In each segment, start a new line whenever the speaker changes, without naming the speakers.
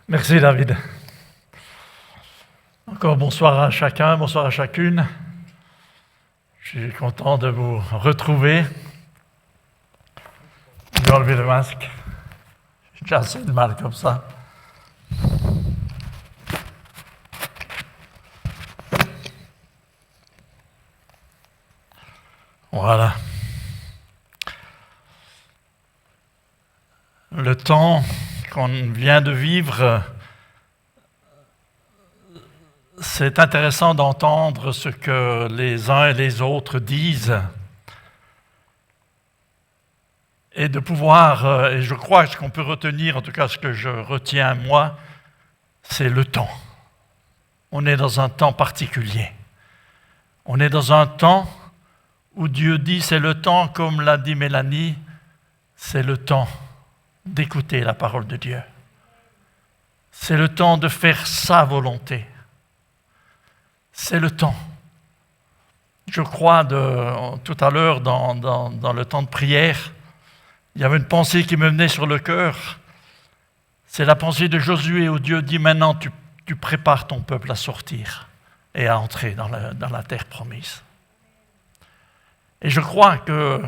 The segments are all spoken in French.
Merci David. Encore bonsoir à chacun, bonsoir à chacune. Je suis content de vous retrouver. Je vais enlever le masque. J'ai assez de mal comme ça. Voilà. Le temps qu'on vient de vivre, c'est intéressant d'entendre ce que les uns et les autres disent et de pouvoir, et je crois que ce qu'on peut retenir, en tout cas ce que je retiens moi, c'est le temps. On est dans un temps particulier. On est dans un temps où Dieu dit, c'est le temps, comme l'a dit Mélanie, c'est le temps d'écouter la parole de Dieu. C'est le temps de faire sa volonté. C'est le temps. Je crois, tout à l'heure, dans le temps de prière, il y avait une pensée qui me venait sur le cœur. C'est la pensée de Josué où Dieu dit, maintenant tu prépares ton peuple à sortir et à entrer dans la terre promise. Et je crois que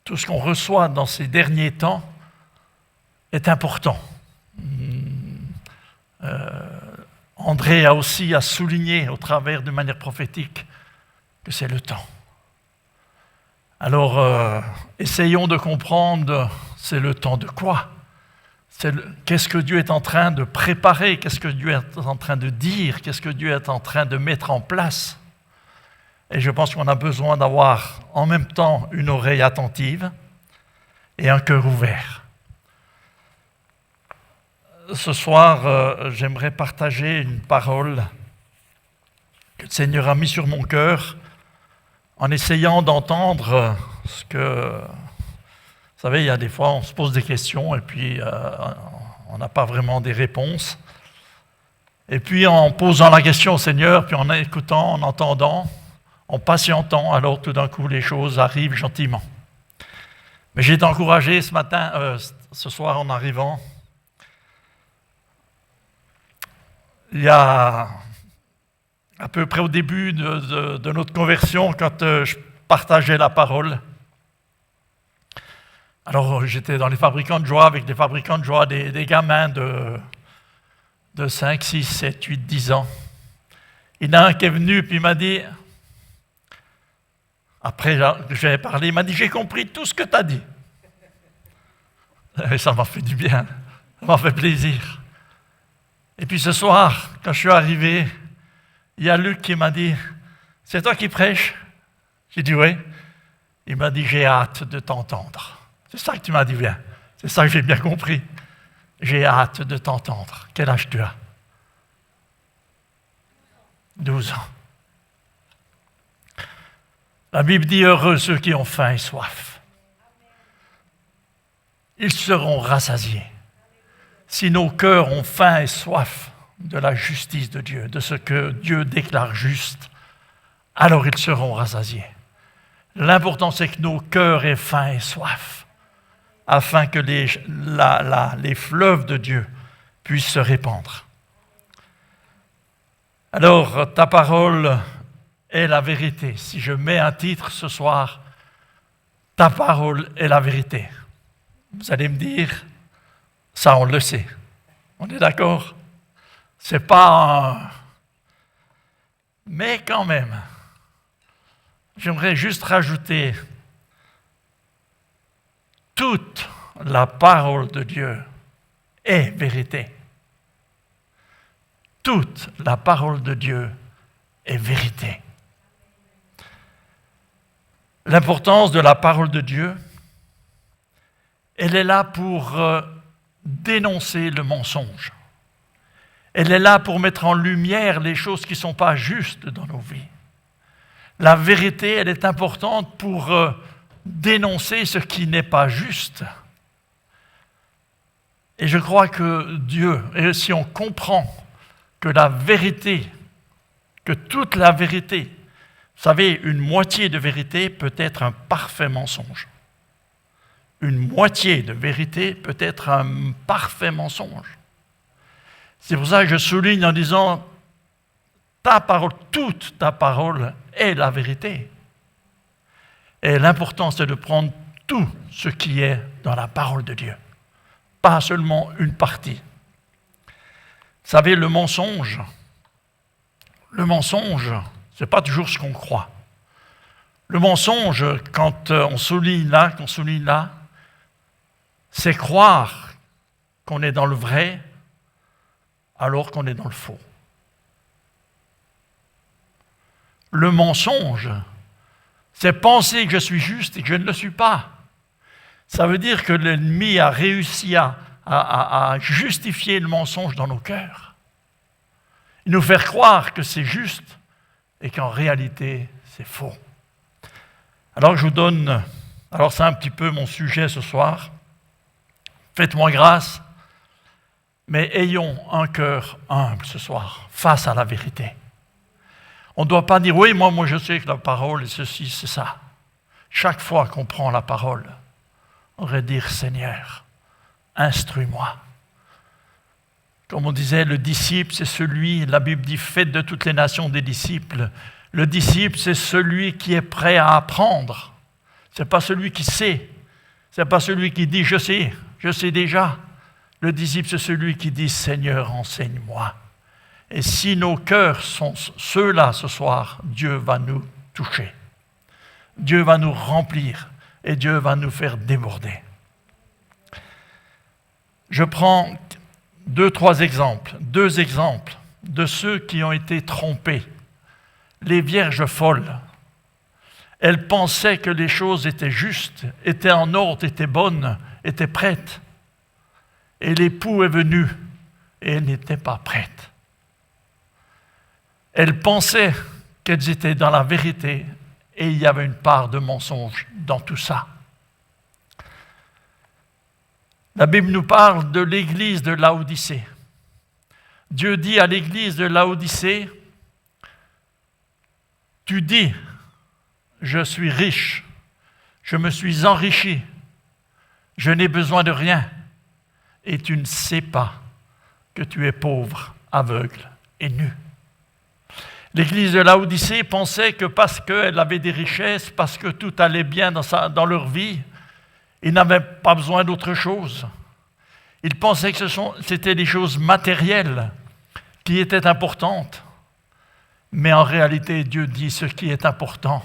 tout ce qu'on reçoit dans ces derniers temps est important. André a aussi souligné au travers d'une manière prophétique que c'est le temps. Alors, essayons de comprendre, c'est le temps de quoi ? Qu'est-ce que Dieu est en train de préparer ? Qu'est-ce que Dieu est en train de dire ? Qu'est-ce que Dieu est en train de mettre en place ? Et je pense qu'on a besoin d'avoir en même temps une oreille attentive et un cœur ouvert. Ce soir, j'aimerais partager une parole que le Seigneur a mis sur mon cœur en essayant d'entendre ce que... Vous savez, il y a des fois, on se pose des questions et puis on n'a pas vraiment des réponses. Et puis en posant la question au Seigneur, puis en écoutant, en entendant, en patientant, alors tout d'un coup, les choses arrivent gentiment. Mais j'ai été encouragé ce soir en arrivant. Il y a à peu près au début de notre conversion, quand je partageais la parole, alors j'étais dans les fabricants de joie, avec des fabricants de joie, des gamins de 5, 6, 7, 8, 10 ans. Il y en a un qui est venu, puis il m'a dit, après que j'avais parlé, il m'a dit, j'ai compris tout ce que tu as dit. Et ça m'a fait du bien, ça m'a fait plaisir. Et puis ce soir, quand je suis arrivé, il y a Luc qui m'a dit, c'est toi qui prêches ? J'ai dit oui. Il m'a dit, j'ai hâte de t'entendre. C'est ça que tu m'as dit bien. C'est ça que j'ai bien compris. J'ai hâte de t'entendre. Quel âge tu as ? 12 ans. La Bible dit, heureux ceux qui ont faim et soif. Ils seront rassasiés. Si nos cœurs ont faim et soif de la justice de Dieu, de ce que Dieu déclare juste, alors ils seront rassasiés. L'important, c'est que nos cœurs aient faim et soif, afin que les fleuves de Dieu puissent se répandre. Alors, ta parole est la vérité. Si je mets un titre ce soir, ta parole est la vérité. Vous allez me dire, ça on le sait. On est d'accord ? C'est pas un... Mais quand même, j'aimerais juste rajouter toute la parole de Dieu est vérité. Toute la parole de Dieu est vérité. L'importance de la parole de Dieu, elle est là pour dénoncer le mensonge. Elle est là pour mettre en lumière les choses qui ne sont pas justes dans nos vies. La vérité, elle est importante pour dénoncer ce qui n'est pas juste. Et je crois que Dieu, et si on comprend que la vérité, que toute la vérité, vous savez, une moitié de vérité peut être un parfait mensonge. Une moitié de vérité peut être un parfait mensonge. C'est pour ça que je souligne en disant, ta parole, toute ta parole est la vérité. Et l'important, c'est de prendre tout ce qui est dans la parole de Dieu, pas seulement une partie. Vous savez, le mensonge, ce n'est pas toujours ce qu'on croit. Le mensonge, quand on souligne là, c'est croire qu'on est dans le vrai alors qu'on est dans le faux. Le mensonge, c'est penser que je suis juste et que je ne le suis pas. Ça veut dire que l'ennemi a réussi à justifier le mensonge dans nos cœurs. Il nous fait croire que c'est juste et qu'en réalité, c'est faux. Alors c'est un petit peu mon sujet ce soir. Faites-moi grâce, mais ayons un cœur humble ce soir, face à la vérité. On ne doit pas dire, oui, moi je sais que la parole est ceci, c'est ça. Chaque fois qu'on prend la parole, on devrait dire, Seigneur, instruis-moi. Comme on disait, le disciple, c'est celui, la Bible dit, faites de toutes les nations des disciples. Le disciple, c'est celui qui est prêt à apprendre. Ce n'est pas celui qui sait. Ce n'est pas celui qui dit, je sais déjà. Le disciple, c'est celui qui dit, Seigneur, enseigne-moi. Et si nos cœurs sont ceux-là ce soir, Dieu va nous toucher. Dieu va nous remplir et Dieu va nous faire déborder. Je prends deux exemples de ceux qui ont été trompés. Les vierges folles. Elles pensaient que les choses étaient justes, étaient en ordre, étaient bonnes, étaient prêtes. Et l'époux est venu et elles n'étaient pas prêtes. Elles pensaient qu'elles étaient dans la vérité et il y avait une part de mensonge dans tout ça. La Bible nous parle de l'église de Laodicée. Dieu dit à l'église de Laodicée, tu dis, je suis riche, je me suis enrichi, je n'ai besoin de rien, et tu ne sais pas que tu es pauvre, aveugle et nu. L'église de Laodicée pensait que parce qu'elle avait des richesses, parce que tout allait bien dans leur vie, ils n'avaient pas besoin d'autre chose. Ils pensaient que c'était des choses matérielles qui étaient importantes. Mais en réalité, Dieu dit ce qui est important,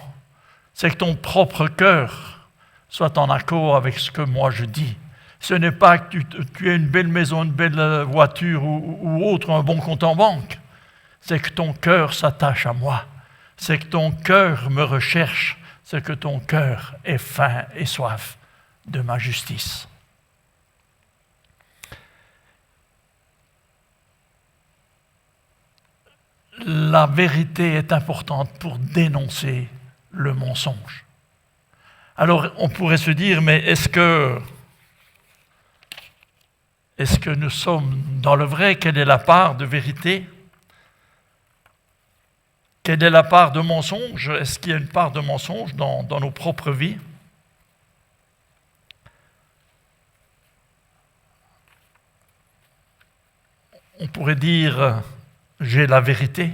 c'est que ton propre cœur soit en accord avec ce que moi je dis. Ce n'est pas que tu aies une belle maison, une belle voiture ou autre, un bon compte en banque. C'est que ton cœur s'attache à moi. C'est que ton cœur me recherche. C'est que ton cœur ait faim et soif de ma justice. La vérité est importante pour dénoncer le mensonge. Alors, on pourrait se dire, mais est-ce que nous sommes dans le vrai? Quelle est la part de vérité? Quelle est la part de mensonge? Est-ce qu'il y a une part de mensonge dans nos propres vies? On pourrait dire, j'ai la vérité.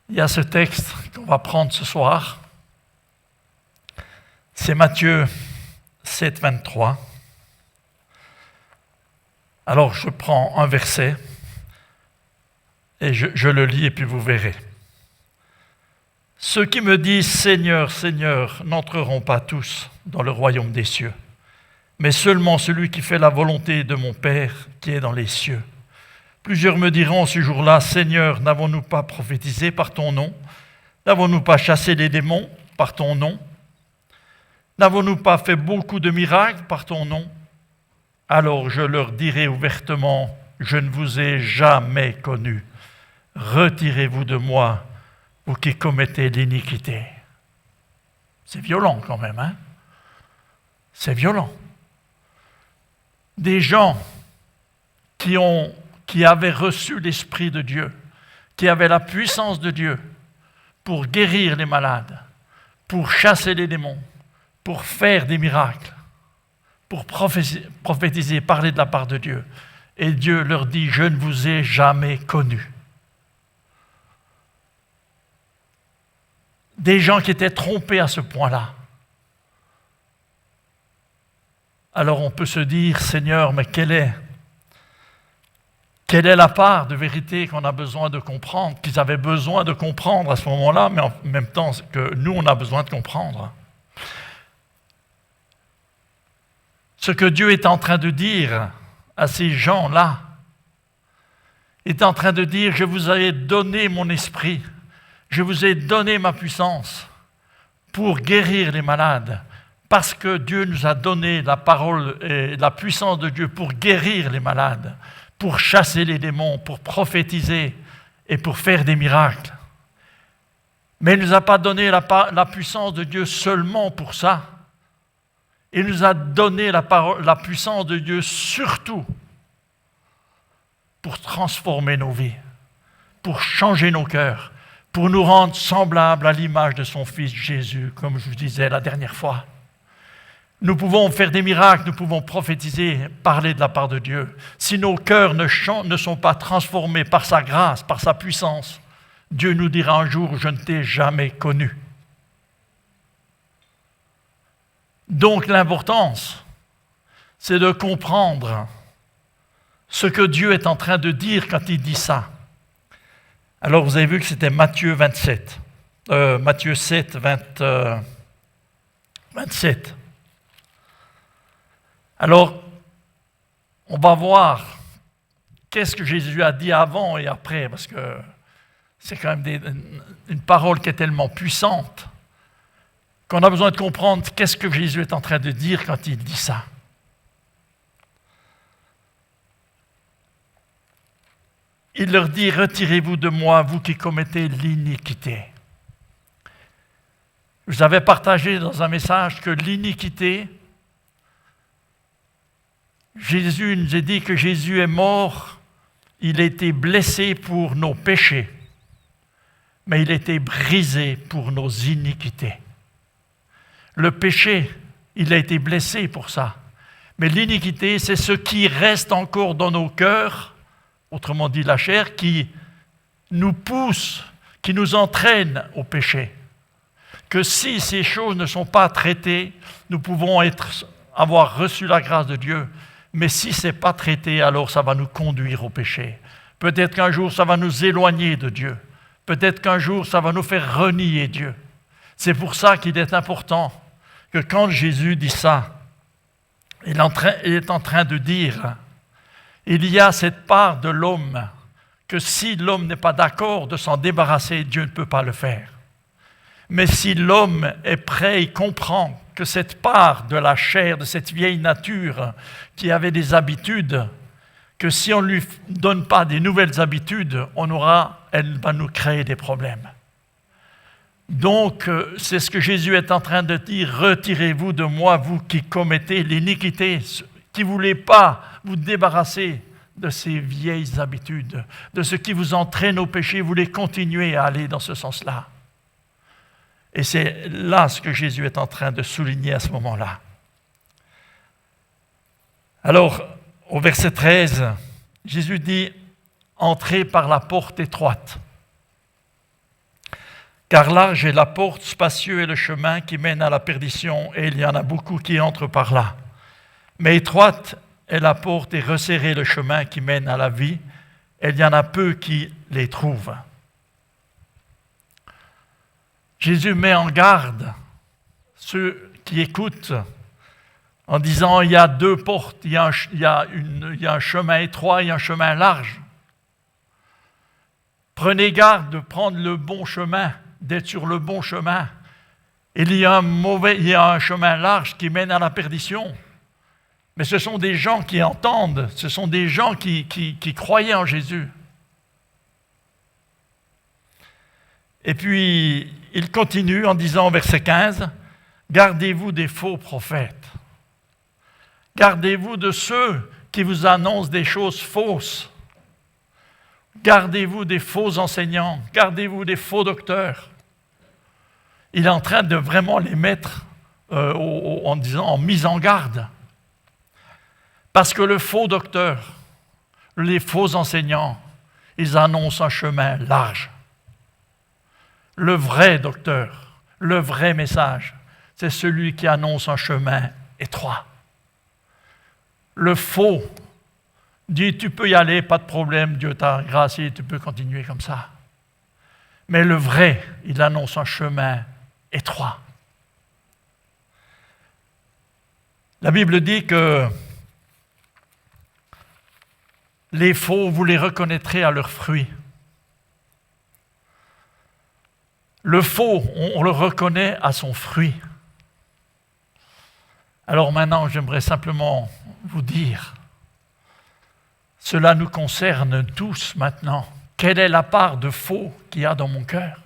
Il y a ce texte qu'on va prendre ce soir. C'est Matthieu 7, 23. Alors, je prends un verset et je le lis et puis vous verrez. Ceux qui me disent « Seigneur, Seigneur » n'entreront pas tous dans le royaume des cieux, mais seulement celui qui fait la volonté de mon Père qui est dans les cieux. Plusieurs me diront ce jour-là « Seigneur, n'avons-nous pas prophétisé par ton nom? N'avons-nous pas chassé les démons par ton nom? N'avons-nous pas fait beaucoup de miracles par ton nom? » Alors je leur dirai ouvertement, je ne vous ai jamais connu. Retirez-vous de moi, vous qui commettez l'iniquité. C'est violent quand même, hein? C'est violent. Des gens qui avaient reçu l'Esprit de Dieu, qui avaient la puissance de Dieu pour guérir les malades, pour chasser les démons, pour faire des miracles. pour prophétiser, parler de la part de Dieu. Et Dieu leur dit, je ne vous ai jamais connus. Des gens qui étaient trompés à ce point-là. Alors on peut se dire, Seigneur, mais quelle est la part de vérité qu'on a besoin de comprendre, qu'ils avaient besoin de comprendre à ce moment-là, mais en même temps que nous, on a besoin de comprendre. Ce que Dieu est en train de dire à ces gens-là, est en train de dire, je vous ai donné mon esprit, je vous ai donné ma puissance pour guérir les malades, parce que Dieu nous a donné la parole et la puissance de Dieu pour guérir les malades, pour chasser les démons, pour prophétiser et pour faire des miracles. Mais il ne nous a pas donné la puissance de Dieu seulement pour ça. Il nous a donné la puissance de Dieu surtout pour transformer nos vies, pour changer nos cœurs, pour nous rendre semblables à l'image de son Fils Jésus, comme je vous disais la dernière fois. Nous pouvons faire des miracles, nous pouvons prophétiser, parler de la part de Dieu. Si nos cœurs ne sont pas transformés par sa grâce, par sa puissance, Dieu nous dira un jour, je ne t'ai jamais connu. Donc l'importance, c'est de comprendre ce que Dieu est en train de dire quand il dit ça. Alors vous avez vu que c'était Matthieu 7, 27. Alors, on va voir qu'est-ce que Jésus a dit avant et après, parce que c'est quand même une parole qui est tellement puissante qu'on a besoin de comprendre qu'est-ce que Jésus est en train de dire quand il dit ça. Il leur dit, retirez-vous de moi, vous qui commettez l'iniquité. Je vous avais partagé dans un message que l'iniquité, Jésus nous a dit que Jésus est mort, il a été blessé pour nos péchés, mais il a été brisé pour nos iniquités. Le péché, il a été blessé pour ça. Mais l'iniquité, c'est ce qui reste encore dans nos cœurs, autrement dit la chair, qui nous pousse, qui nous entraîne au péché. Que si ces choses ne sont pas traitées, nous pouvons avoir reçu la grâce de Dieu. Mais si ce n'est pas traité, alors ça va nous conduire au péché. Peut-être qu'un jour, ça va nous éloigner de Dieu. Peut-être qu'un jour, ça va nous faire renier Dieu. C'est pour ça qu'il est important que quand Jésus dit ça, il est en train de dire, il y a cette part de l'homme que si l'homme n'est pas d'accord de s'en débarrasser, Dieu ne peut pas le faire. Mais si l'homme est prêt et comprend que cette part de la chair, de cette vieille nature qui avait des habitudes, que si on ne lui donne pas des nouvelles habitudes, elle va nous créer des problèmes. Donc, c'est ce que Jésus est en train de dire, retirez-vous de moi, vous qui commettez l'iniquité, qui ne voulez pas vous débarrasser de ces vieilles habitudes, de ce qui vous entraîne au péché, vous voulez continuer à aller dans ce sens-là. Et c'est là ce que Jésus est en train de souligner à ce moment-là. Alors, au verset 13, Jésus dit « Entrez par la porte étroite, car large est la porte, spacieux est le chemin qui mène à la perdition, et il y en a beaucoup qui entrent par là. Mais étroite est la porte et resserré le chemin qui mène à la vie, et il y en a peu qui les trouvent. » Jésus met en garde ceux qui écoutent en disant il y a deux portes, il y a un chemin étroit et un chemin large. Prenez garde de prendre le bon chemin, d'être sur le bon chemin. Il y a un chemin large qui mène à la perdition. Mais ce sont des gens qui entendent, ce sont des gens qui croyaient en Jésus. Et puis, il continue en disant au verset 15, « Gardez-vous des faux prophètes. Gardez-vous de ceux qui vous annoncent des choses fausses. Gardez-vous des faux enseignants. Gardez-vous des faux docteurs. » Il est en train de vraiment les mettre en mise en garde. Parce que le faux docteur, les faux enseignants, ils annoncent un chemin large. Le vrai docteur, le vrai message, c'est celui qui annonce un chemin étroit. Le faux dit, tu peux y aller, pas de problème, Dieu t'a gracié, tu peux continuer comme ça. Mais le vrai, il annonce un chemin étroit. La Bible dit que les faux, vous les reconnaîtrez à leurs fruits. Le faux, on le reconnaît à son fruit. Alors maintenant, j'aimerais simplement vous dire, cela nous concerne tous maintenant. Quelle est la part de faux qu'il y a dans mon cœur?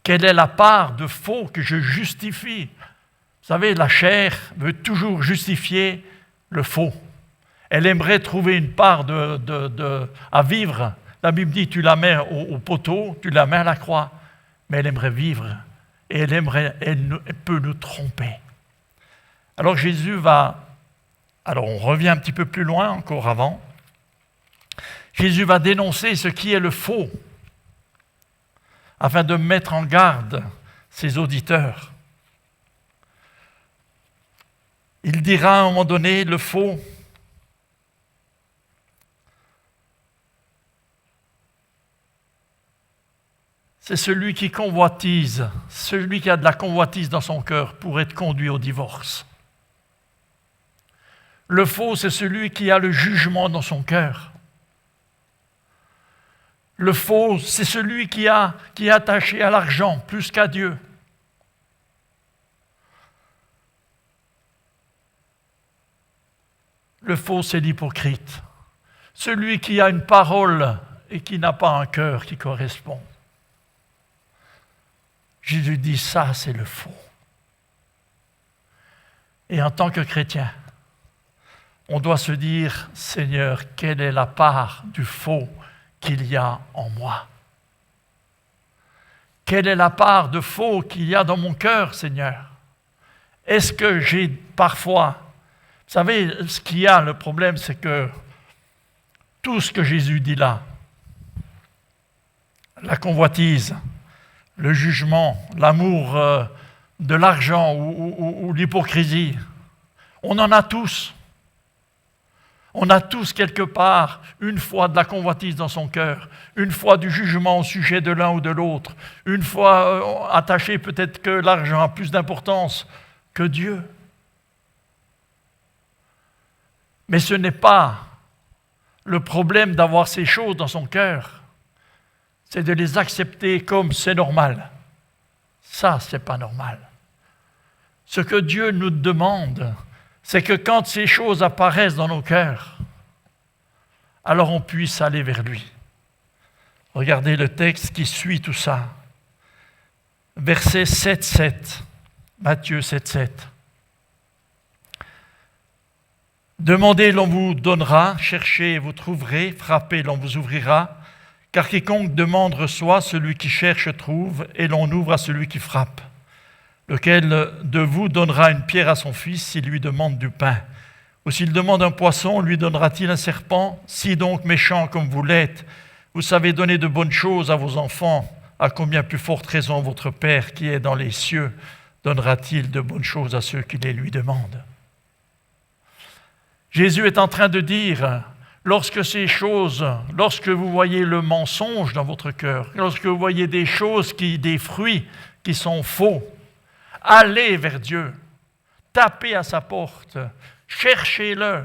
Quelle est la part de faux que je justifie? Vous savez, la chair veut toujours justifier le faux. Elle aimerait trouver une part à vivre. La Bible dit, tu la mets au poteau, tu la mets à la croix. Mais elle aimerait vivre. Et elle peut nous tromper. Alors Jésus alors on revient un petit peu plus loin encore avant. Jésus va dénoncer ce qui est le faux, afin de mettre en garde ses auditeurs. Il dira à un moment donné, le faux, c'est celui qui convoitise, celui qui a de la convoitise dans son cœur pour être conduit au divorce. Le faux, c'est celui qui a le jugement dans son cœur. Le faux, c'est celui qui est attaché à l'argent plus qu'à Dieu. Le faux, c'est l'hypocrite. Celui qui a une parole et qui n'a pas un cœur qui correspond. Jésus dit, ça, c'est le faux. Et en tant que chrétien, on doit se dire, Seigneur, quelle est la part du faux qu'il y a en moi? Quelle est la part de faux qu'il y a dans mon cœur, Seigneur? Est-ce que j'ai parfois... Vous savez, ce qu'il y a, le problème, c'est que tout ce que Jésus dit là, la convoitise, le jugement, l'amour de l'argent ou l'hypocrisie, on en a tous. On a tous quelque part une fois de la convoitise dans son cœur, une fois du jugement au sujet de l'un ou de l'autre, une fois attaché peut-être que l'argent a plus d'importance que Dieu. Mais ce n'est pas le problème d'avoir ces choses dans son cœur, c'est de les accepter comme c'est normal. Ça, c'est pas normal. Ce que Dieu nous demande, c'est que quand ces choses apparaissent dans nos cœurs, alors on puisse aller vers lui. Regardez le texte qui suit tout ça. Verset 7, Matthieu 7. Demandez, l'on vous donnera, cherchez, vous trouverez, frappez, l'on vous ouvrira, car quiconque demande reçoit, celui qui cherche trouve, et l'on ouvre à celui qui frappe. Lequel de vous donnera une pierre à son fils s'il lui demande du pain? Ou s'il demande un poisson, lui donnera-t-il un serpent? Si donc méchant comme vous l'êtes, vous savez donner de bonnes choses à vos enfants, à combien plus forte raison votre Père qui est dans les cieux donnera-t-il de bonnes choses à ceux qui les lui demandent? Jésus est en train de dire, lorsque vous voyez le mensonge dans votre cœur, lorsque vous voyez des fruits qui sont faux, allez vers Dieu, tapez à sa porte, cherchez-le,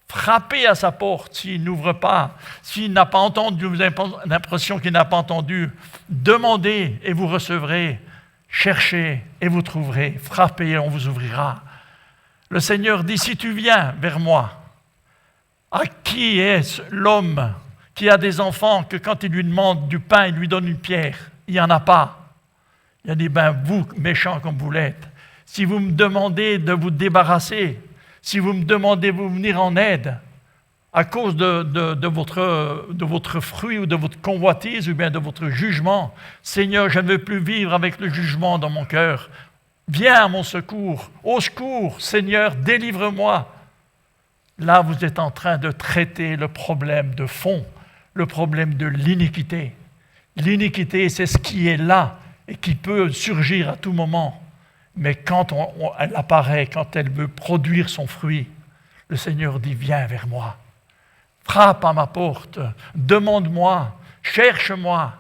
frappez à sa porte s'il n'ouvre pas, s'il n'a pas entendu, vous avez l'impression qu'il n'a pas entendu, demandez et vous recevrez, cherchez et vous trouverez, frappez et on vous ouvrira. Le Seigneur dit, si tu viens vers moi, à qui est l'homme qui a des enfants que quand il lui demande du pain, il lui donne une pierre? Il n'y en a pas. Il a dit, vous, méchants comme vous l'êtes, si vous me demandez de vous débarrasser, si vous me demandez de vous venir en aide, à cause de votre fruit ou de votre convoitise ou bien de votre jugement, Seigneur, je ne veux plus vivre avec le jugement dans mon cœur. Viens à mon secours. Au secours, Seigneur, délivre-moi. Là, vous êtes en train de traiter le problème de fond, le problème de l'iniquité. L'iniquité, c'est ce qui est là et qui peut surgir à tout moment. Mais quand elle apparaît, quand elle veut produire son fruit, le Seigneur dit, viens vers moi, frappe à ma porte, demande-moi, cherche-moi,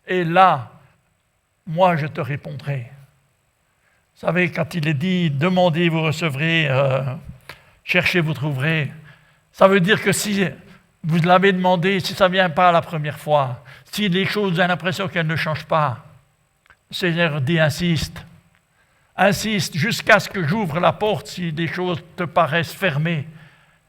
et là, moi je te répondrai. Vous savez, quand il est dit, demandez, vous recevrez, cherchez, vous trouverez, ça veut dire que si vous l'avez demandé, si ça ne vient pas la première fois, si les choses, vous avez l'impression qu'elles ne changent pas, le Seigneur dit, insiste. Insiste jusqu'à ce que j'ouvre la porte si des choses te paraissent fermées.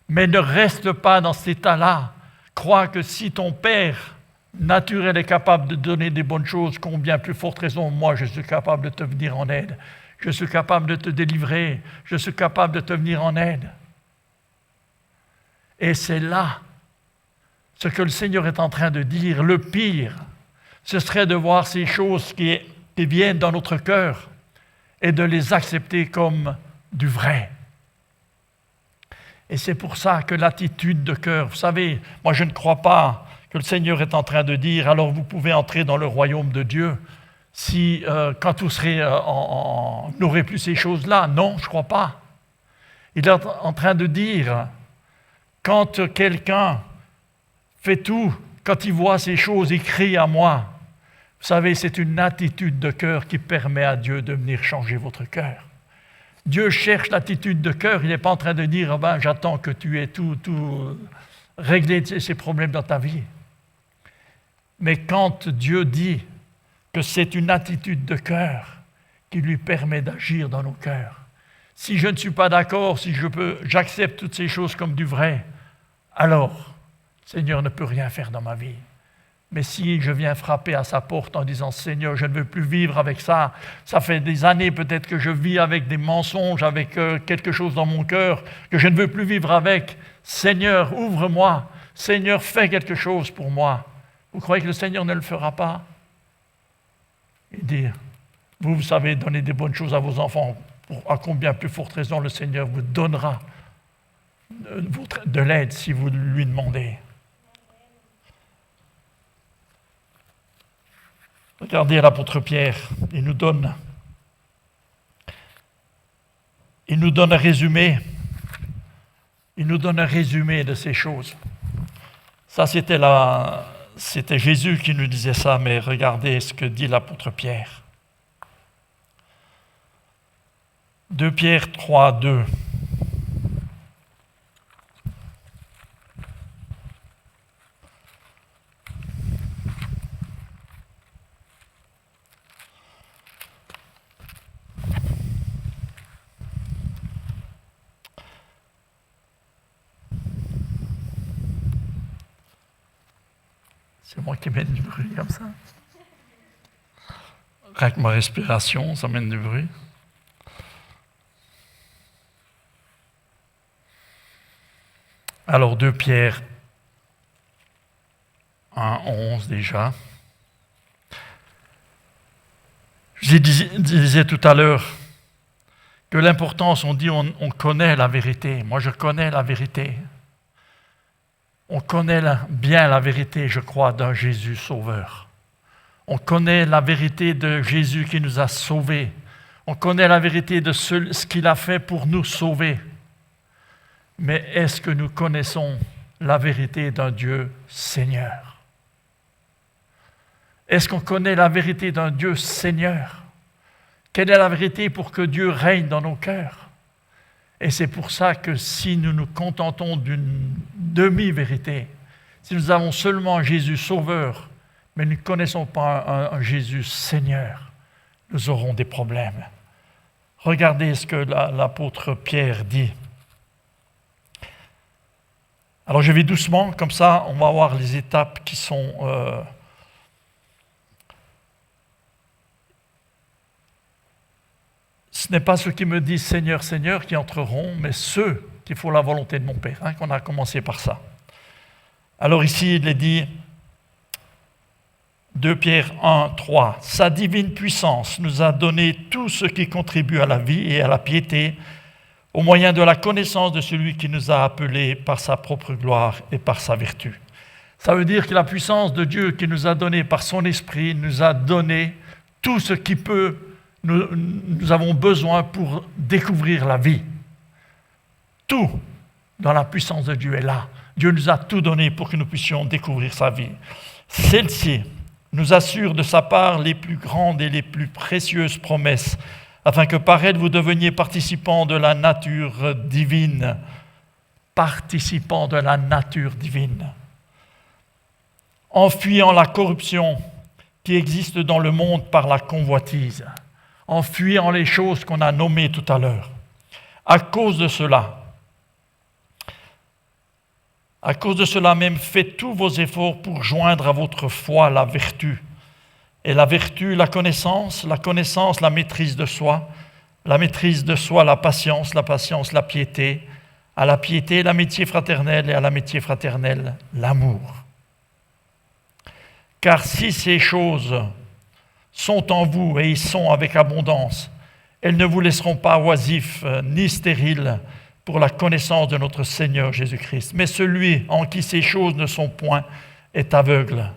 Mais ne reste pas dans cet état-là. Crois que si ton Père naturel est capable de donner des bonnes choses, combien plus forte raison, moi je suis capable de te venir en aide. Je suis capable de te délivrer. Je suis capable de te venir en aide. Et c'est là ce que le Seigneur est en train de dire. Le pire, ce serait de voir ces choses qui viennent dans notre cœur et de les accepter comme du vrai. Et c'est pour ça que l'attitude de cœur, vous savez, moi je ne crois pas que le Seigneur est en train de dire, alors vous pouvez entrer dans le royaume de Dieu, si quand vous serez, n'aurez plus ces choses-là. Non, je ne crois pas. Il est en train de dire, quand quelqu'un fait tout, quand il voit ces choses, il crie à moi. Vous savez, c'est une attitude de cœur qui permet à Dieu de venir changer votre cœur. Dieu cherche l'attitude de cœur, il n'est pas en train de dire « j'attends que tu aies tout réglé ces problèmes dans ta vie ». Mais quand Dieu dit que c'est une attitude de cœur qui lui permet d'agir dans nos cœurs, si je ne suis pas d'accord, si j'accepte toutes ces choses comme du vrai, alors le Seigneur ne peut rien faire dans ma vie. Mais si je viens frapper à sa porte en disant « Seigneur, je ne veux plus vivre avec ça. Ça fait des années peut-être que je vis avec des mensonges, avec quelque chose dans mon cœur que je ne veux plus vivre avec. Seigneur, ouvre-moi. Seigneur, fais quelque chose pour moi. » Vous croyez que le Seigneur ne le fera pas? Il dit « Vous savez donner des bonnes choses à vos enfants. À combien plus forte raison le Seigneur vous donnera de l'aide si vous lui demandez. » Regardez l'apôtre Pierre, il nous donne un résumé. Il nous donne un résumé de ces choses. Ça, c'était Jésus qui nous disait ça, mais regardez ce que dit l'apôtre Pierre. 2 Pierre 3, 2. C'est moi qui mène du bruit comme ça. Avec ma respiration, ça mène du bruit. Alors 2 Pierre 1, 11 déjà. Je disais tout à l'heure que l'importance, on dit on connaît la vérité. Moi je connais la vérité. On connaît bien la vérité, je crois, d'un Jésus sauveur. On connaît la vérité de Jésus qui nous a sauvés. On connaît la vérité de ce qu'il a fait pour nous sauver. Mais est-ce que nous connaissons la vérité d'un Dieu Seigneur? Est-ce qu'on connaît la vérité d'un Dieu Seigneur? Quelle est la vérité pour que Dieu règne dans nos cœurs? Et c'est pour ça que si nous nous contentons d'une demi-vérité, si nous avons seulement un Jésus sauveur, mais nous ne connaissons pas un Jésus Seigneur, nous aurons des problèmes. Regardez ce que l'apôtre Pierre dit. Alors je vais doucement, comme ça on va voir les étapes qui sont... Ce n'est pas ceux qui me disent « Seigneur, Seigneur » qui entreront, mais ceux qui font la volonté de mon Père, qu'on a commencé par ça. Alors ici, il est dit, 2 Pierre 1, 3, « Sa divine puissance nous a donné tout ce qui contribue à la vie et à la piété au moyen de la connaissance de celui qui nous a appelés par sa propre gloire et par sa vertu. Ça veut dire que la puissance de Dieu qui nous a donné par son esprit nous a donné tout ce qui peut, nous avons besoin pour découvrir la vie. Tout dans la puissance de Dieu est là. Dieu nous a tout donné pour que nous puissions découvrir sa vie. Celle-ci nous assure de sa part les plus grandes et les plus précieuses promesses, afin que par elle vous deveniez participants de la nature divine. Participants de la nature divine. En fuyant la corruption qui existe dans le monde par la convoitise, en fuyant les choses qu'on a nommées tout à l'heure. À cause de cela même, faites tous vos efforts pour joindre à votre foi la vertu. Et la vertu, la connaissance, la maîtrise de soi, la maîtrise de soi, la patience, la piété, à la piété, l'amitié fraternelle, et à l'amitié fraternelle, l'amour. Car si ces choses sont en vous et y sont avec abondance, elles ne vous laisseront pas oisifs ni stériles pour la connaissance de notre Seigneur Jésus-Christ. Mais celui en qui ces choses ne sont point est aveugle,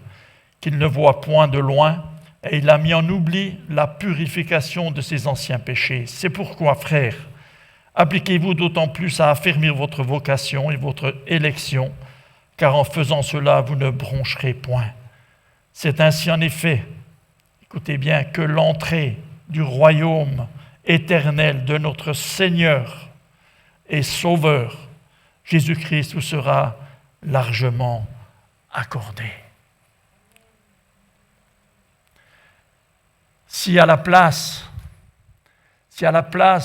qu'il ne voit point de loin, et il a mis en oubli la purification de ses anciens péchés. C'est pourquoi, frères, appliquez-vous d'autant plus à affermir votre vocation et votre élection, car en faisant cela, vous ne broncherez point. C'est ainsi en effet, écoutez bien, que l'entrée du royaume éternel de notre Seigneur et Sauveur, Jésus-Christ, vous sera largement accordée. Si à la place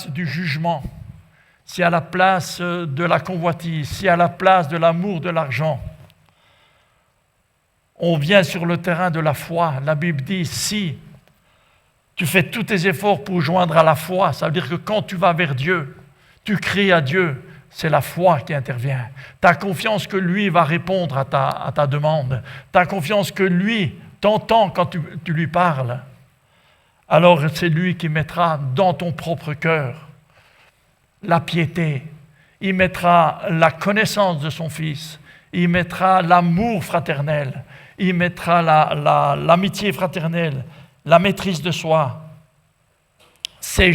du jugement, si à la place de la convoitise, si à la place de l'amour de l'argent, on vient sur le terrain de la foi, la Bible dit, si tu fais tous tes efforts pour joindre à la foi, ça veut dire que quand tu vas vers Dieu, tu cries à Dieu, c'est la foi qui intervient. Tu as confiance que lui va répondre à ta demande. Tu as confiance que lui t'entend quand tu lui parles. Alors c'est lui qui mettra dans ton propre cœur la piété. Il mettra la connaissance de son Fils. Il mettra l'amour fraternel. Il mettra l'amitié fraternelle, la maîtrise de soi. C'est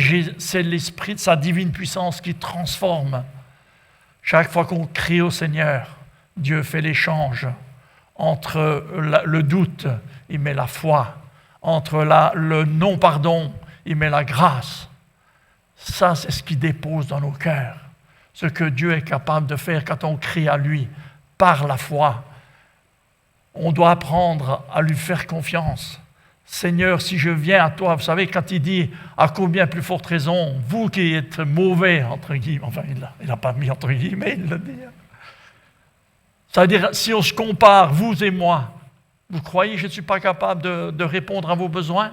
l'Esprit de sa divine puissance qui transforme. Chaque fois qu'on crie au Seigneur, Dieu fait l'échange. Entre le doute, il met la foi. Entre le non-pardon, il met la grâce. Ça, c'est ce qu'il dépose dans nos cœurs. Ce que Dieu est capable de faire quand on crie à lui par la foi. On doit apprendre à lui faire confiance. Seigneur, si je viens à toi, vous savez, quand il dit à combien plus forte raison, vous qui êtes mauvais, entre guillemets, enfin, il n'a pas mis entre guillemets, il l'a dit. Ça veut dire, si on se compare, vous et moi, vous croyez que je ne suis pas capable de répondre à vos besoins?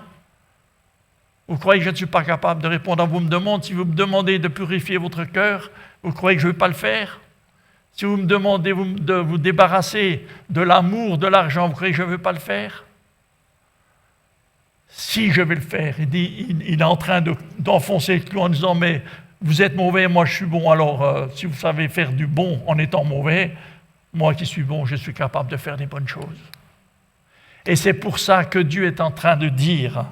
Vous croyez que je ne suis pas capable de répondre à vos demandes? Si vous me demandez de purifier votre cœur, vous croyez que je ne vais pas le faire? Si vous me demandez de vous débarrasser de l'amour, de l'argent, vous croyez que je ne vais pas le faire? Si je vais le faire, il est en train d'enfoncer le clou en disant, mais vous êtes mauvais, moi je suis bon, alors si vous savez faire du bon en étant mauvais, moi qui suis bon, je suis capable de faire des bonnes choses. Et c'est pour ça que Dieu est en train de dire,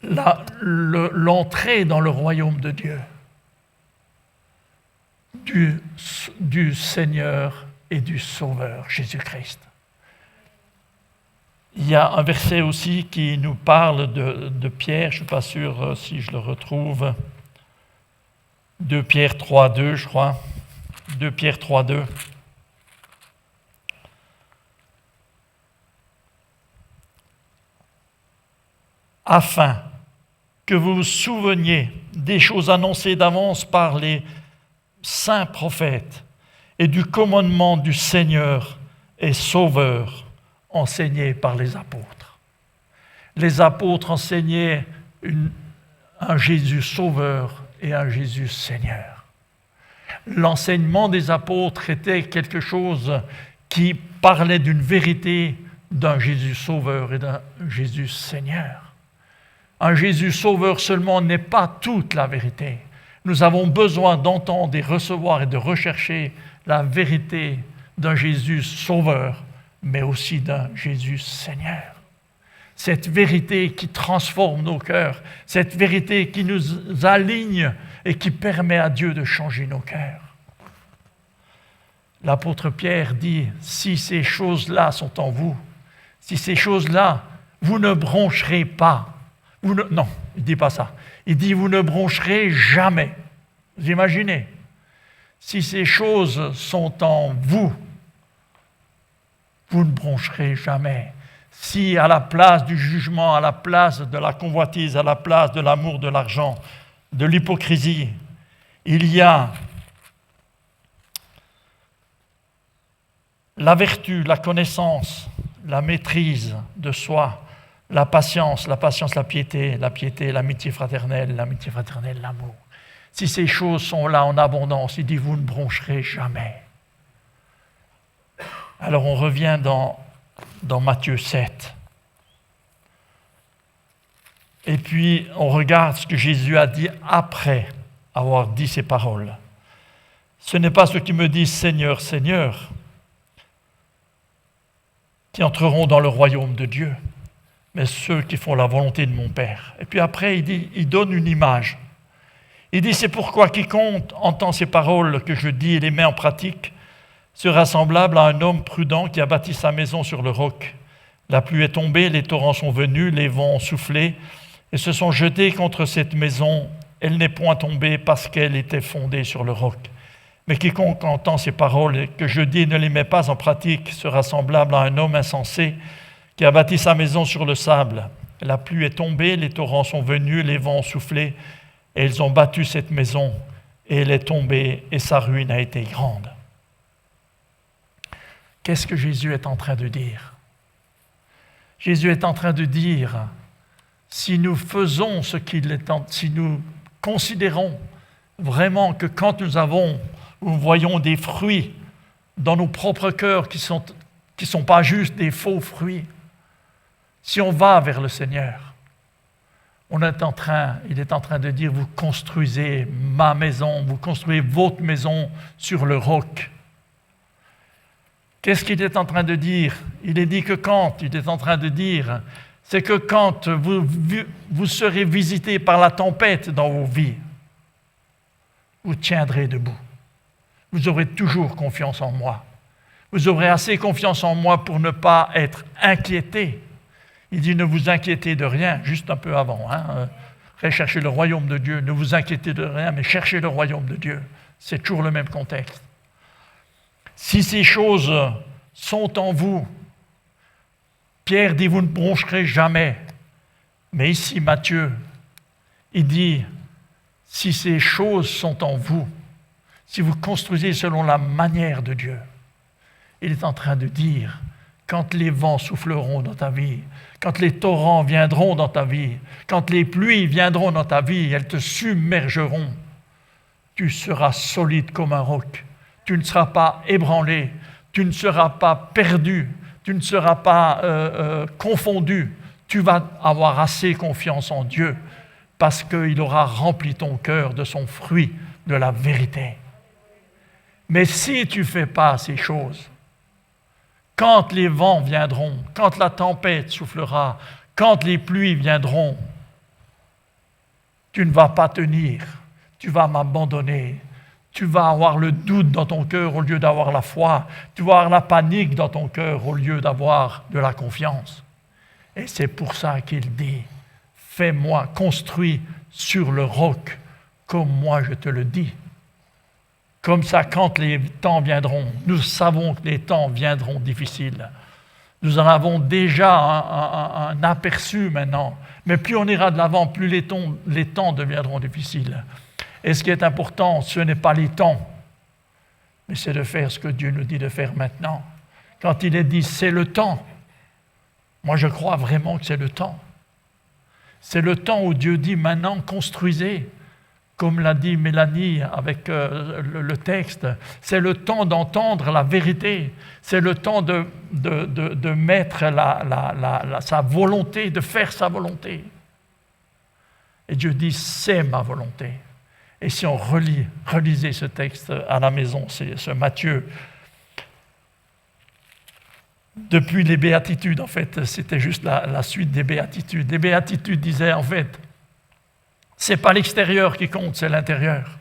l'entrée dans le royaume de Dieu, du Seigneur et du Sauveur, Jésus-Christ. Il y a un verset aussi qui nous parle de Pierre, je ne suis pas sûr si je le retrouve, 2 Pierre 3,2, je crois, 2 Pierre 3,2. Afin que vous vous souveniez des choses annoncées d'avance par les saints prophètes et du commandement du Seigneur et Sauveur enseigné par les apôtres. Les apôtres enseignaient un Jésus Sauveur et un Jésus Seigneur. L'enseignement des apôtres était quelque chose qui parlait d'une vérité d'un Jésus Sauveur et d'un Jésus Seigneur. Un Jésus sauveur seulement n'est pas toute la vérité. Nous avons besoin d'entendre et recevoir et de rechercher la vérité d'un Jésus sauveur, mais aussi d'un Jésus Seigneur. Cette vérité qui transforme nos cœurs, cette vérité qui nous aligne et qui permet à Dieu de changer nos cœurs. L'apôtre Pierre dit, si ces choses-là sont en vous, si ces choses-là, vous ne broncherez pas. Non, il ne dit pas ça. Il dit, vous ne broncherez jamais. Vous imaginez? Si ces choses sont en vous, vous ne broncherez jamais. Si à la place du jugement, à la place de la convoitise, à la place de l'amour de l'argent, de l'hypocrisie, il y a la vertu, la connaissance, la maîtrise de soi, la patience, la piété, l'amitié fraternelle, l'amour. Si ces choses sont là en abondance, il dit, vous ne broncherez jamais. Alors on revient dans Matthieu 7. Et puis on regarde ce que Jésus a dit après avoir dit ces paroles. Ce n'est pas ceux qui me disent Seigneur, Seigneur, qui entreront dans le royaume de Dieu, mais ceux qui font la volonté de mon Père. Et puis après, il donne une image. Il dit, c'est pourquoi quiconque entend ces paroles que je dis et les met en pratique sera semblable à un homme prudent qui a bâti sa maison sur le roc. La pluie est tombée, les torrents sont venus, les vents ont soufflé et se sont jetés contre cette maison. Elle n'est point tombée parce qu'elle était fondée sur le roc. Mais quiconque entend ces paroles que je dis et ne les met pas en pratique sera semblable à un homme insensé qui a bâti sa maison sur le sable. La pluie est tombée, les torrents sont venus, les vents ont soufflé, et ils ont battu cette maison, et elle est tombée, et sa ruine a été grande. Qu'est-ce que Jésus est en train de dire? Jésus est en train de dire, si nous faisons ce qu'il est si nous considérons vraiment que quand nous voyons des fruits dans nos propres cœurs qui sont pas juste des faux fruits, si on va vers le Seigneur, il est en train de dire, vous construisez ma maison, vous construisez votre maison sur le roc. Qu'est-ce qu'il est en train de dire? Il est en train de dire, c'est que quand vous serez visité par la tempête dans vos vies, vous tiendrez debout. Vous aurez toujours confiance en moi. Vous aurez assez confiance en moi pour ne pas être inquiété. Il dit, ne vous inquiétez de rien, juste un peu avant. Recherchez le royaume de Dieu. Ne vous inquiétez de rien, mais cherchez le royaume de Dieu. C'est toujours le même contexte. Si ces choses sont en vous, Pierre dit, vous ne broncherez jamais. Mais ici, Matthieu, il dit, si ces choses sont en vous, si vous construisez selon la manière de Dieu, il est en train de dire, quand les vents souffleront dans ta vie, quand les torrents viendront dans ta vie, quand les pluies viendront dans ta vie, elles te submergeront. Tu seras solide comme un roc. Tu ne seras pas ébranlé. Tu ne seras pas perdu. Tu ne seras pas confondu. Tu vas avoir assez confiance en Dieu parce qu'il aura rempli ton cœur de son fruit, de la vérité. Mais si tu ne fais pas ces choses, quand les vents viendront, quand la tempête soufflera, quand les pluies viendront, tu ne vas pas tenir, tu vas m'abandonner, tu vas avoir le doute dans ton cœur au lieu d'avoir la foi, tu vas avoir la panique dans ton cœur au lieu d'avoir de la confiance. Et c'est pour ça qu'il dit, fais-moi, construis sur le roc, comme moi je te le dis. Comme ça, quand les temps viendront, nous savons que les temps viendront difficiles. Nous en avons déjà un aperçu maintenant. Mais plus on ira de l'avant, plus les temps deviendront difficiles. Et ce qui est important, ce n'est pas les temps, mais c'est de faire ce que Dieu nous dit de faire maintenant. Quand il est dit, c'est le temps, moi je crois vraiment que c'est le temps. C'est le temps où Dieu dit, maintenant construisez. Comme l'a dit Mélanie avec le texte, c'est le temps d'entendre la vérité, c'est le temps de mettre sa volonté, de faire sa volonté. Et Dieu dit, c'est ma volonté. Et si on relisait ce texte à la maison, c'est ce Matthieu, depuis les béatitudes, en fait, c'était juste la suite des béatitudes. Les béatitudes disaient, en fait, c'est pas l'extérieur qui compte, c'est l'intérieur.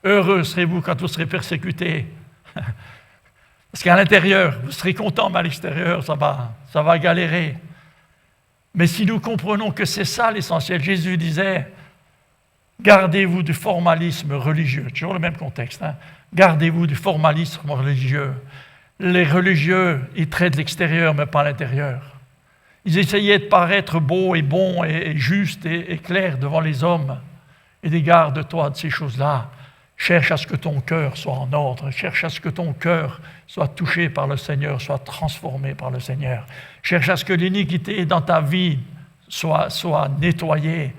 Heureux serez-vous quand vous serez persécutés. Parce qu'à l'intérieur, vous serez content, mais à l'extérieur, ça va galérer. Mais si nous comprenons que c'est ça l'essentiel, Jésus disait, gardez-vous du formalisme religieux. Toujours le même contexte. Gardez-vous du formalisme religieux. Les religieux, ils traitent l'extérieur, mais pas l'intérieur. Ils essayaient de paraître beaux et bons et justes et clairs devant les hommes. Et garde-toi de ces choses-là. Cherche à ce que ton cœur soit en ordre. Cherche à ce que ton cœur soit touché par le Seigneur, soit transformé par le Seigneur. Cherche à ce que l'iniquité dans ta vie soit nettoyée.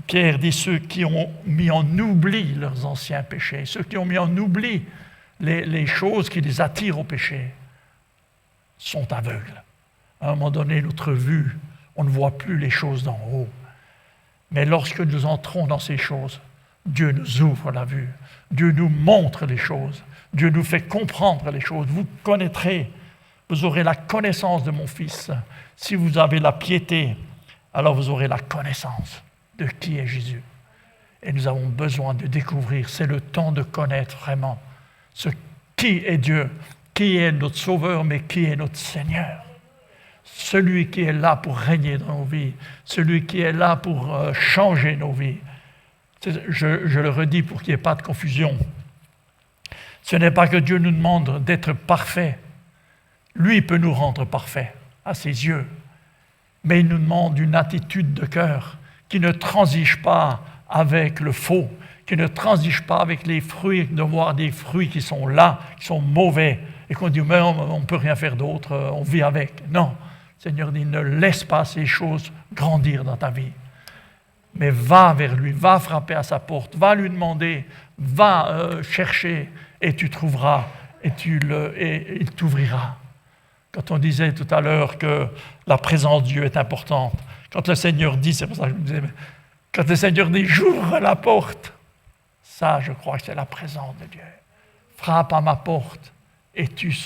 Pierre dit, ceux qui ont mis en oubli leurs anciens péchés, ceux qui ont mis en oubli les choses qui les attirent au péché, sont aveugles. À un moment donné, notre vue, on ne voit plus les choses d'en haut. Mais lorsque nous entrons dans ces choses, Dieu nous ouvre la vue. Dieu nous montre les choses. Dieu nous fait comprendre les choses. Vous connaîtrez, vous aurez la connaissance de mon Fils. Si vous avez la piété, alors vous aurez la connaissance de qui est Jésus. Et nous avons besoin de découvrir, c'est le temps de connaître vraiment qui est Dieu, qui est notre Sauveur, mais qui est notre Seigneur. Celui qui est là pour régner dans nos vies, celui qui est là pour changer nos vies. Je le redis pour qu'il n'y ait pas de confusion. Ce n'est pas que Dieu nous demande d'être parfaits. Lui peut nous rendre parfaits à ses yeux. Mais il nous demande une attitude de cœur qui ne transige pas avec le faux, qui ne transige pas avec les fruits, de voir des fruits qui sont là, qui sont mauvais, et qu'on dit, mais on ne peut rien faire d'autre, on vit avec. Non, le Seigneur dit, ne laisse pas ces choses grandir dans ta vie. Mais va vers lui, va frapper à sa porte, va lui demander, va chercher, et tu trouveras, et il t'ouvrira. Quand on disait tout à l'heure que la présence de Dieu est importante, quand le Seigneur dit, c'est pour ça que je me disais, quand le Seigneur dit, j'ouvre la porte, ça, je crois que c'est la présence de Dieu. Frappe à ma porte, et tu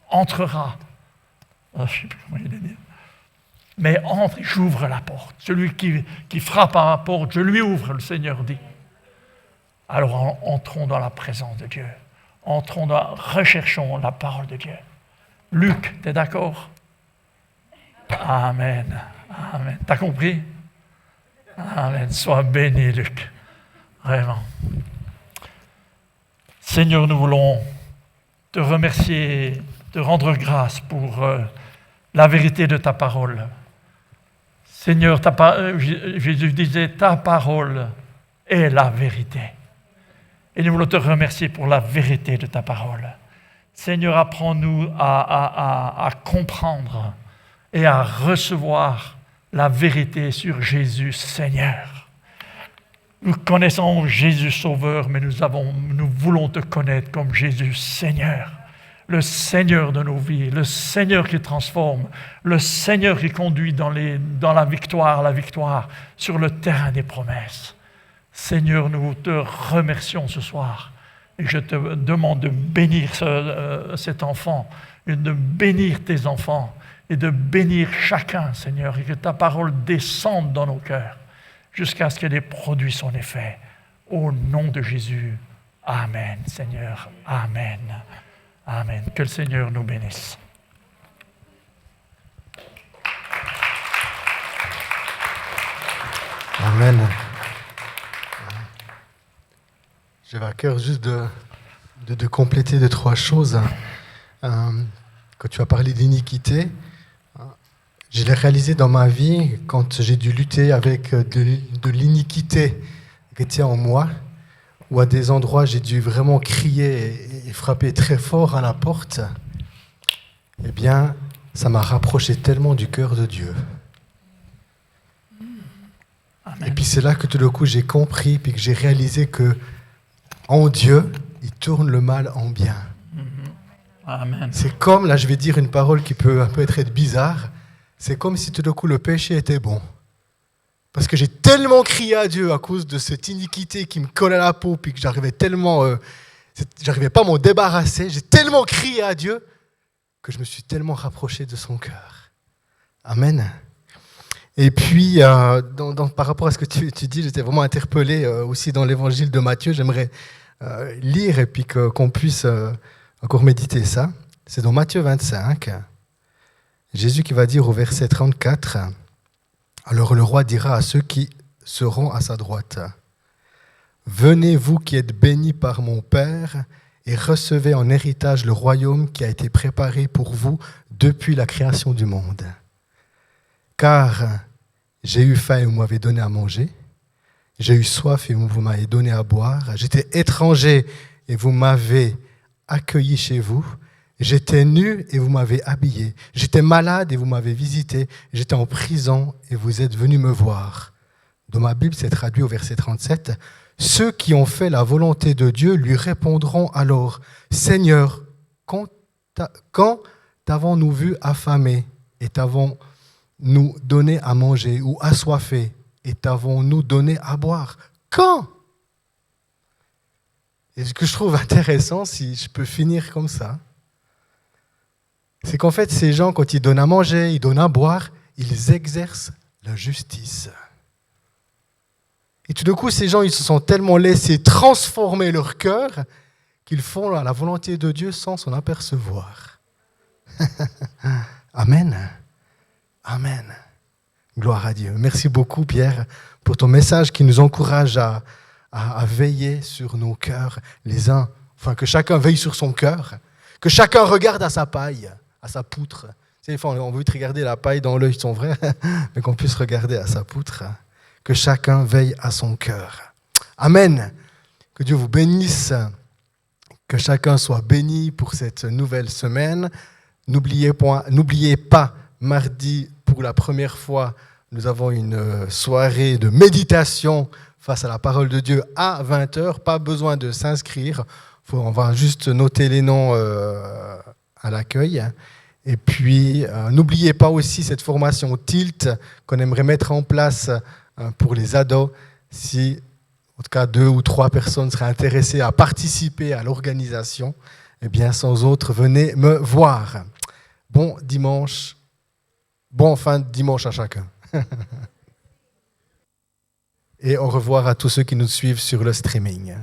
entreras. Je ne sais plus comment il est dit. Mais entre, j'ouvre la porte. Celui qui frappe à ma porte, je lui ouvre, le Seigneur dit. Alors entrons dans la présence de Dieu. Recherchons la parole de Dieu. Luc, tu es d'accord? Amen. Amen. T'as compris? Amen. Sois béni, Luc. Vraiment. Seigneur, nous voulons te remercier, te rendre grâce pour la vérité de ta parole. Seigneur, Jésus disait, ta parole est la vérité. Et nous voulons te remercier pour la vérité de ta parole. Seigneur, apprends-nous à comprendre et à recevoir la vérité sur Jésus, Seigneur. Nous connaissons Jésus Sauveur, mais nous voulons te connaître comme Jésus Seigneur. Le Seigneur de nos vies, le Seigneur qui transforme, le Seigneur qui conduit dans la victoire sur le terrain des promesses. Seigneur, nous te remercions ce soir et je te demande de bénir cet enfant, et de bénir tes enfants et de bénir chacun, Seigneur, et que ta parole descende dans nos cœurs jusqu'à ce qu'elle ait produit son effet. Au nom de Jésus, Amen, Seigneur, Amen. Amen. Que le Seigneur nous bénisse.
Amen. J'avais à cœur juste de compléter 2-3 choses. Quand tu as parlé d'iniquité, je l'ai réalisé dans ma vie quand j'ai dû lutter avec de l'iniquité qui était en moi, où à des endroits j'ai dû vraiment crier et frapper très fort à la porte. Eh bien, ça m'a rapproché tellement du cœur de Dieu. Amen. Et puis c'est là que tout d'un coup j'ai compris, puis que j'ai réalisé que en Dieu, il tourne le mal en bien.
Amen.
C'est comme, là je vais dire une parole qui peut être bizarre, c'est comme si tout d'un coup le péché était bon. Parce que j'ai tellement crié à Dieu à cause de cette iniquité qui me colle à la peau, puis que j'arrivais pas à m'en débarrasser. J'ai tellement crié à Dieu que je me suis tellement rapproché de son cœur. Amen. Et puis, par rapport à ce que tu dis, j'étais vraiment interpellé aussi dans l'évangile de Matthieu. J'aimerais lire et puis qu'on puisse encore méditer ça. C'est dans Matthieu 25. Jésus qui va dire au verset 34, « Alors le roi dira à ceux qui seront à sa droite, « Venez vous qui êtes bénis par mon Père et recevez en héritage le royaume qui a été préparé pour vous depuis la création du monde. Car j'ai eu faim et vous m'avez donné à manger, j'ai eu soif et vous m'avez donné à boire, j'étais étranger et vous m'avez accueilli chez vous, j'étais nu et vous m'avez habillé, j'étais malade et vous m'avez visité, j'étais en prison et vous êtes venus me voir. » Dans ma Bible, c'est traduit au verset 37. « Ceux qui ont fait la volonté de Dieu lui répondront alors, « Seigneur, quand t'avons-nous vu affamé et t'avons-nous donné à manger ou assoiffé et t'avons-nous donné à boire ?» Quand ? Et ce que je trouve intéressant, si je peux finir comme ça, c'est qu'en fait, ces gens, quand ils donnent à manger, ils donnent à boire, ils exercent la justice. Et tout d'un coup, ces gens, ils se sont tellement laissés transformer leur cœur qu'ils font la volonté de Dieu sans s'en apercevoir. Amen. Amen. Gloire à Dieu. Merci beaucoup, Pierre, pour ton message qui nous encourage à veiller sur nos cœurs les uns, enfin que chacun veille sur son cœur, que chacun regarde à sa paille, à sa poutre. Tu sais, des fois, on veut te regarder la paille dans l'œil de son frère, mais qu'on puisse regarder à sa poutre. Que chacun veille à son cœur. Amen. Que Dieu vous bénisse. Que chacun soit béni pour cette nouvelle semaine. N'oubliez pas, mardi, pour la première fois, nous avons une soirée de méditation face à la parole de Dieu à 20h. Pas besoin de s'inscrire. On va juste noter les noms à l'accueil. Et puis, n'oubliez pas aussi cette formation Tilt qu'on aimerait mettre en place pour les ados. Si, en tout cas, 2 ou 3 personnes seraient intéressées à participer à l'organisation, eh bien, sans autre, venez me voir. Bon dimanche, bon fin de dimanche à chacun. Et au revoir à tous ceux qui nous suivent sur le streaming.